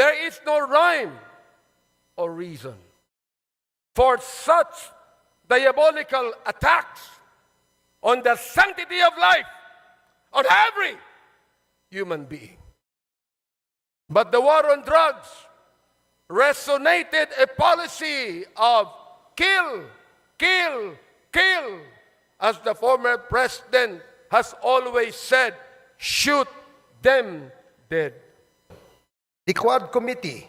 There is no rhyme or reason for such diabolical attacks on the sanctity of life on every human being. But the war on drugs resonated a policy of kill, kill, kill. As the former president has always said, shoot them dead. The Quad Committee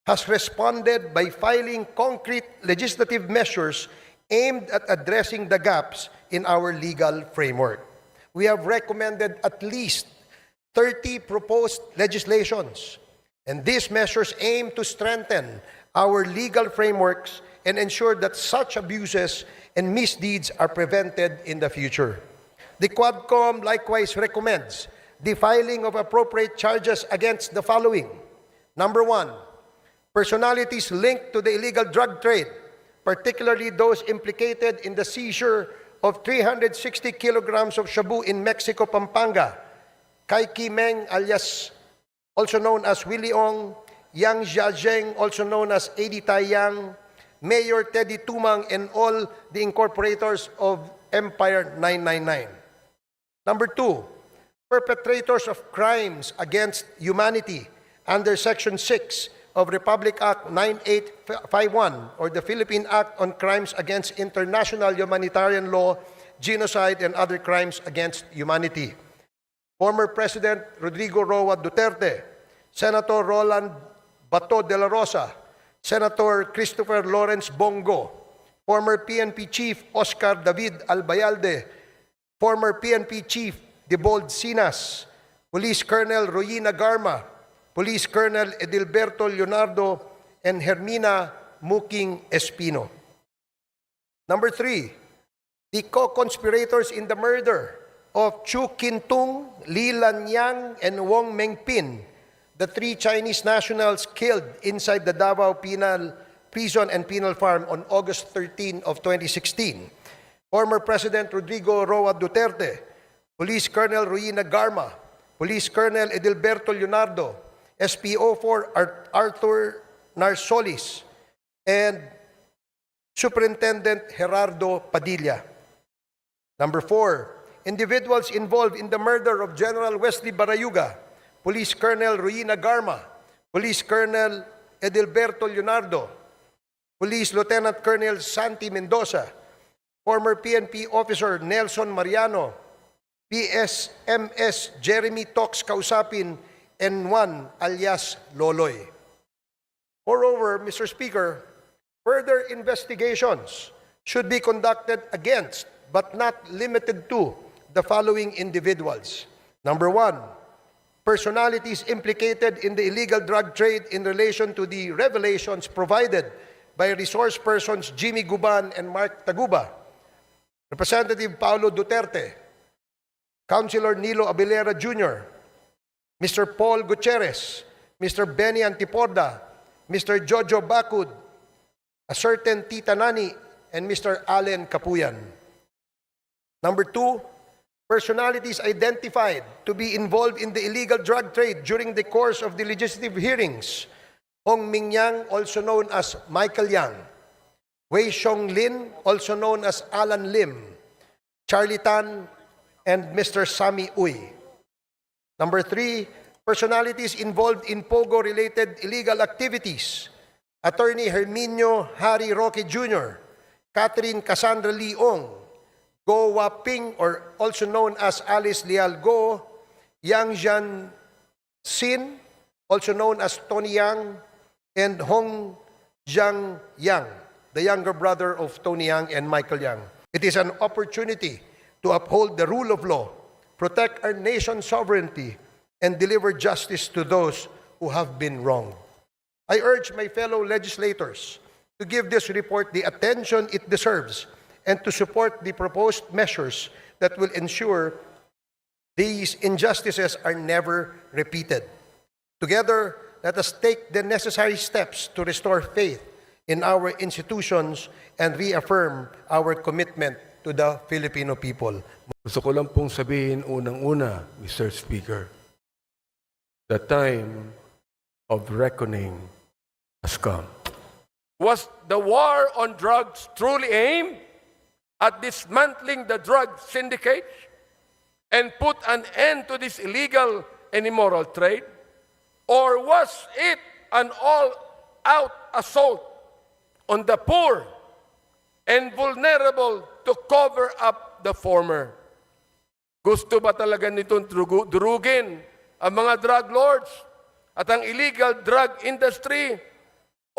has responded by filing concrete legislative measures aimed at addressing the gaps in our legal framework. We have recommended at least 30 proposed legislations, and these measures aim to strengthen our legal frameworks and ensure that such abuses and misdeeds are prevented in the future. The Quadcom likewise recommends the filing of appropriate charges against the following. Number one, personalities linked to the illegal drug trade, particularly those implicated in the seizure of 360 kilograms of shabu in Mexico, Pampanga. Kai Meng, alias also known as Willie Ong, Yang Jiazheng, also known as Eddie Tai Yang, Mayor Teddy Tumang, and all the incorporators of Empire 999. Number two, perpetrators of crimes against humanity under Section 6 of Republic Act 9851 or the Philippine Act on Crimes Against International Humanitarian Law, Genocide, and Other Crimes Against Humanity. Former President Rodrigo Roa Duterte, Senator Roland Bato de la Rosa, Senator Christopher Lawrence Bongo, former PNP Chief Oscar David Albayalde, former PNP Chief Debold Sinas, Police Colonel Royina Garma, Police Colonel Edilberto Leonardo, and Hermina Muking Espino. Number three, the co-conspirators in the murder of Chu Kintung, Li Lanyang, and Wong Mengpin, the three Chinese nationals killed inside the Davao Penal Prison and Penal Farm on August 13 of 2016. Former President Rodrigo Roa Duterte, Police Colonel Royina Garma, Police Colonel Edilberto Leonardo, SPO4 Arthur Narsolis, and Superintendent Gerardo Padilla. Number four, individuals involved in the murder of General Wesley Barayuga, Police Colonel Royina Garma, Police Colonel Edilberto Leonardo, Police Lieutenant Colonel Santi Mendoza, former PNP Officer Nelson Mariano, PSMS Jeremy Tox Kausapin, and one alias Loloy. Moreover, Mr. Speaker, further investigations should be conducted against, but not limited to, the following individuals. Number one, personalities implicated in the illegal drug trade in relation to the revelations provided by resource persons Jimmy Guban and Mark Taguba, Representative Paulo Duterte, Councilor Nilo Abilera Jr., Mr. Paul Gutierrez, Mr. Benny Antiporda, Mr. Jojo Bacud, a certain Tita Nani, and Mr. Allen Capuyan. Number two, personalities identified to be involved in the illegal drug trade during the course of the legislative hearings: Hong Ming Yang, also known as Michael Yang; Wei Xiong Lin, also known as Alan Lim; Charlie Tan, and Mr. Sammy Uy. Number three, personalities involved in POGO-related illegal activities: Attorney Herminio Harry Roque Jr., Catherine Cassandra Leong, Go Waping, or also known as Alice Leal Go, Yang Jian Sin, also known as Tony Yang, and Hong Jiang Yang, the younger brother of Tony Yang and Michael Yang. It is an opportunity to uphold the rule of law, protect our nation's sovereignty, and deliver justice to those who have been wronged. I urge my fellow legislators to give this report the attention it deserves and to support the proposed measures that will ensure these injustices are never repeated. Together, let us take the necessary steps to restore faith in our institutions and reaffirm our commitment to the Filipino people. Gusto ko lang pong sabihin unang-una, Mr. Speaker, the time of reckoning has come. Was the war on drugs truly aimed at dismantling the drug syndicates and put an end to this illegal and immoral trade? Or was it an all-out assault on the poor and vulnerable to cover up the former? Gusto ba talaga nitong durugin ang mga drug lords at ang illegal drug industry?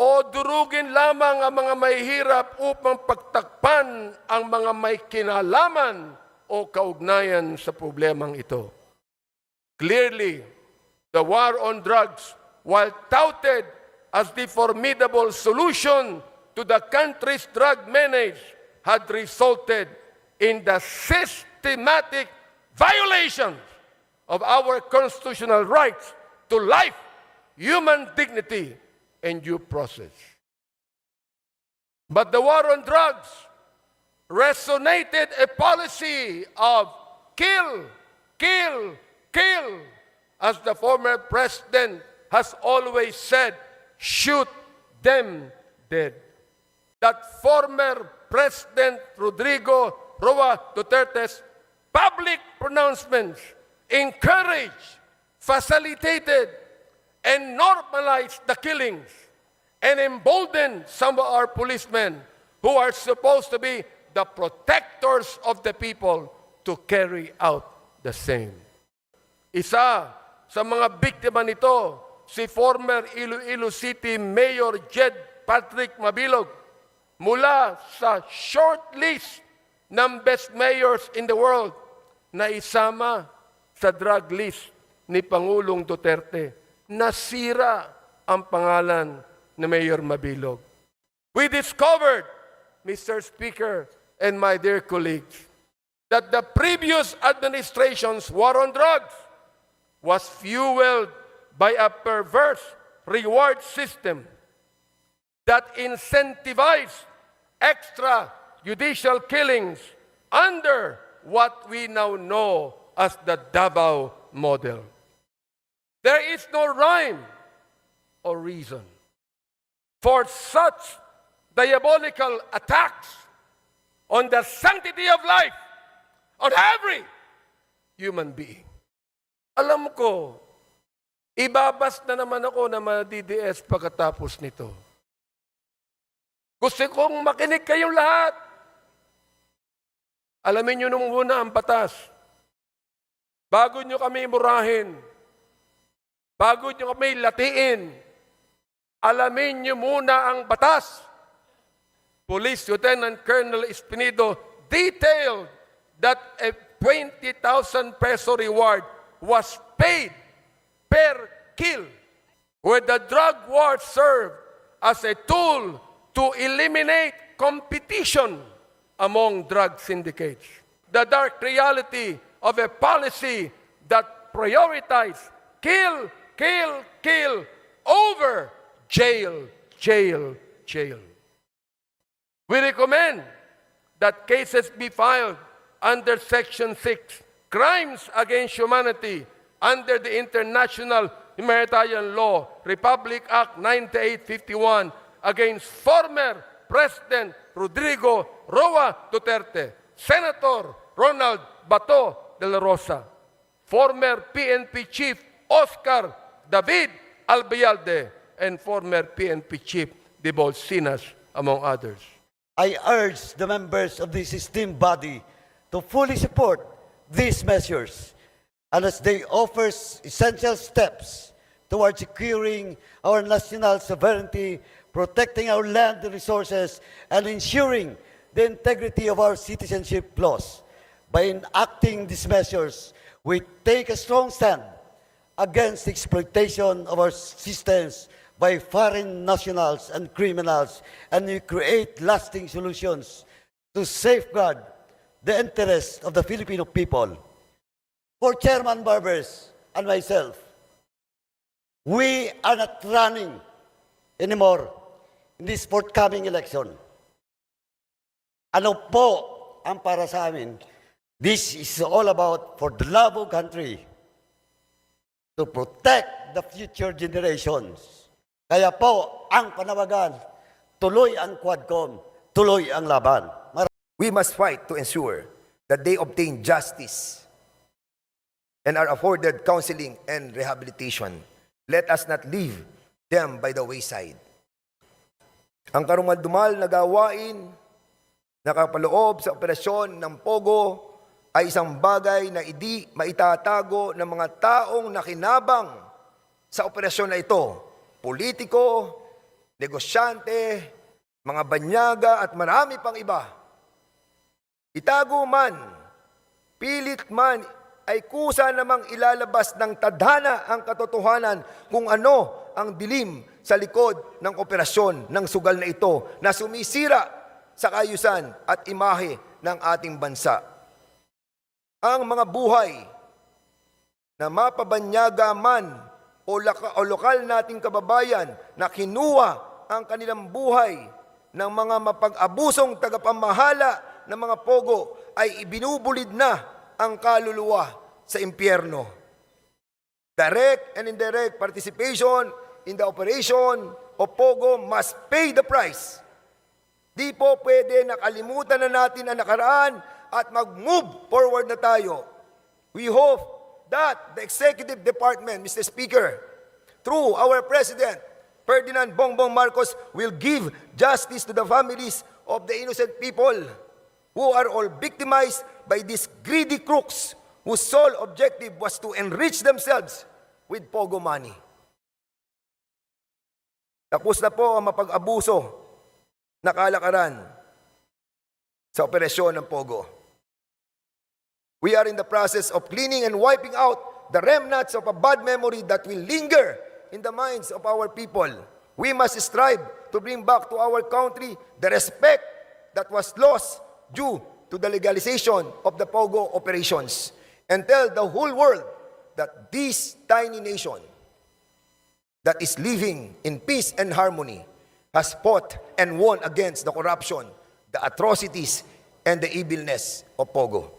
O durugin lamang ang mga mahihirap upang pagtakpan ang mga may kinalaman o kaugnayan sa problemang ito? Clearly, the war on drugs, while touted as the formidable solution to the country's drug menace, had resulted in the systematic violations of our constitutional rights to life, human dignity, and due process. But the war on drugs resonated a policy of kill, kill, kill. As the former president has always said, shoot them dead. That former President Rodrigo Roa Duterte's public pronouncements encouraged, facilitated, and normalized the killings and emboldened some of our policemen who are supposed to be the protectors of the people to carry out the same. Isa sa mga biktima nito, si former Iloilo City Mayor Jed Patrick Mabilog, mula sa short list ng best mayors in the world na isama sa drug list ni Pangulong Duterte. Nasira ang pangalan ni Mayor Mabilog. We discovered, Mr. Speaker and my dear colleagues, that the previous administration's war on drugs was fueled by a perverse reward system that incentivized extrajudicial killings under what we now know as the Davao model. There is no rhyme or reason for such diabolical attacks on the sanctity of life on every human being. Alam ko, ibabas na naman ako na ma-DDS pagkatapos nito. Gusto kong makinig kayong lahat. Alamin nyo nung muna ang batas. Bago nyo kami murahin, bago nyo kami latiin, alamin nyo muna ang batas. Police Lieutenant Colonel Espinido detailed that a 20,000 peso reward was paid per kill, where the drug war served as a tool to eliminate competition among drug syndicates. The dark reality of a policy that prioritized kill, kill, kill over jail, jail, jail. We recommend that cases be filed under Section 6, Crimes Against Humanity, under the International Humanitarian Law, Republic Act 9851, against former President Rodrigo Roa Duterte, Senator Ronald Bato de la Rosa, former PNP Chief Oscar David Albayalde, and former PNP Chief De Bolsinas, among others. I urge the members of this esteemed body to fully support these measures, and as they offer essential steps towards securing our national sovereignty, protecting our land resources, and ensuring the integrity of our citizenship laws. By enacting these measures, we take a strong stand against the exploitation of our systems by foreign nationals and criminals, and we create lasting solutions to safeguard the interests of the Filipino people. For Chairman Barbers and myself, we are not running anymore in this forthcoming election. Ano po ang para sa amin? This is all about for the love of country, to protect the future generations. Kaya po, ang panawagan, tuloy ang Quadcom, tuloy ang laban. We must fight to ensure that they obtain justice and are afforded counseling and rehabilitation. Let us not leave them by the wayside. Ang karumal-dumal na gawain na kapaloob sa operasyon ng Pogo ay isang bagay na hindi maitatago ng mga taong nakinabang sa operasyon na ito. Politiko, negosyante, mga banyaga at marami pang iba. Itago man, pilit man, ay kusa namang ilalabas ng tadhana ang katotohanan kung ano ang dilim sa likod ng operasyon ng sugal na ito na sumisira sa kaayusan at imahe ng ating bansa. Ang mga buhay na mapabanyaga man o lokal nating kababayan na kinuha ang kanilang buhay ng mga mapag-abusong tagapamahala ng mga Pogo ay ibinubulid na ang kaluluwa sa impyerno. Direct and indirect participation in the operation of Pogo must pay the price. Di po pwede nakalimutan na natin ang nakaraan at mag-move forward na tayo. We hope that the Executive Department, Mr. Speaker, through our President, Ferdinand Bongbong Marcos, will give justice to the families of the innocent people who are all victimized by these greedy crooks whose sole objective was to enrich themselves with Pogo money. Tapos na po ang mapag-abuso na kalakaran sa operasyon ng Pogo. We are in the process of cleaning and wiping out the remnants of a bad memory that will linger in the minds of our people. We must strive to bring back to our country the respect that was lost due to the legalization of the Pogo operations, and tell the whole world that this tiny nation that is living in peace and harmony has fought and won against the corruption, the atrocities, and the evilness of Pogo.